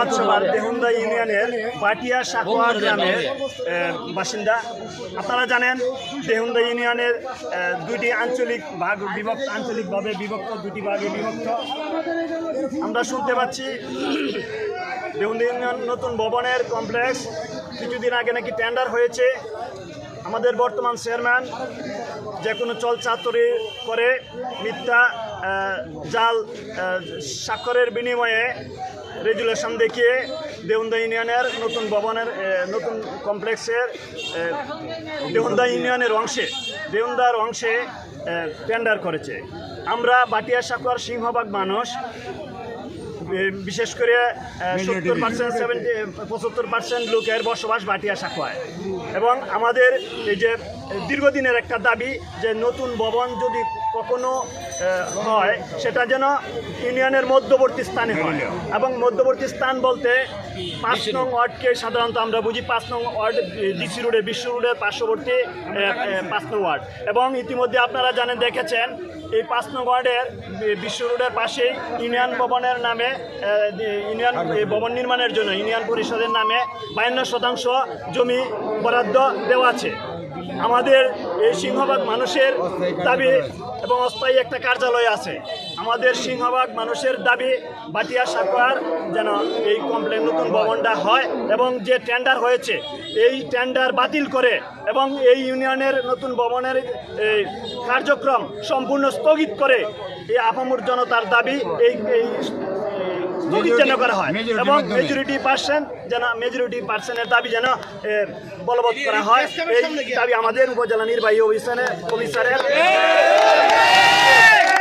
পৌরসভার দেহুন্দা ইউনিয়নের বাটিয়া সাকোয়া গ্রামের বাসিন্দা। আপনারা জানেন দেহুন্দা ইউনিয়নের দুইটি আঞ্চলিকভাবে বিভক্ত, দুটি ভাগে বিভক্ত। আমরা শুনতে পাচ্ছি দেহুন্দা ইউনিয়ন নতুন ভবনের কমপ্লেক্স কিছুদিন আগে নাকি টেন্ডার হয়েছে। আমাদের বর্তমান চেয়ারম্যান যে কোনো চলচাতুরি করে মিথ্যা জাল স্বাক্ষরের বিনিময়ে রেজুলেশন দেখিয়ে দেহুন্দা ইউনিয়নের নতুন ভবনের নতুন কমপ্লেক্সের দেহুন্দা দেহুন্দার অংশে টেন্ডার করেছে। আমরা বাটিয়া সাকোয়ার সিংহভাগ মানুষ, বিশেষ করে 75% লোকের বসবাস বাটিয়া সাকোয়ায়, এবং আমাদের এই যে দীর্ঘদিনের একটা দাবি যে নতুন ভবন যদি কখনো হয় সেটা যেন ইউনিয়নের মধ্যবর্তী স্থানে হয়। এবং মধ্যবর্তী স্থান বলতে 5 নং ওয়ার্ডকে সাধারণত আমরা বুঝি। 5 নং ওয়ার্ড ডিসি রোডে, বিশ্ব রোডের পার্শ্ববর্তী 5 নং ওয়ার্ড। এবং ইতিমধ্যে আপনারা জানেন, দেখেছেন এই 5 নং ওয়ার্ডের বিশ্ব রোডের পাশেই ইউনিয়ন ভবনের নামে ইউনিয়ন ভবন নির্মাণের জন্য ইউনিয়ন পরিষদের নামে 52% জমি বরাদ্দ দেওয়া আছে। আমাদের এই সিংহভাগ মানুষের দাবি, এবং অস্থায়ী একটা কার্যালয় আছে। আমাদের সিংহভাগ মানুষের দাবি বাটিয়া সাকোয়ার যেন এই কমপ্লেক্স নতুন ভবনটা হয়, এবং যে টেন্ডার হয়েছে এই টেন্ডার বাতিল করে এবং এই ইউনিয়নের নতুন ভবনের কার্যক্রম সম্পূর্ণ স্থগিত করে এই আপামর জনতার দাবি এই স্থগিত যেন করা হয়, এবং মেজরিটি পার্সেন্টের দাবি যেন বলবৎ করা হয়। এই দাবি আমাদের উপজেলা নির্বাহী অফিসারের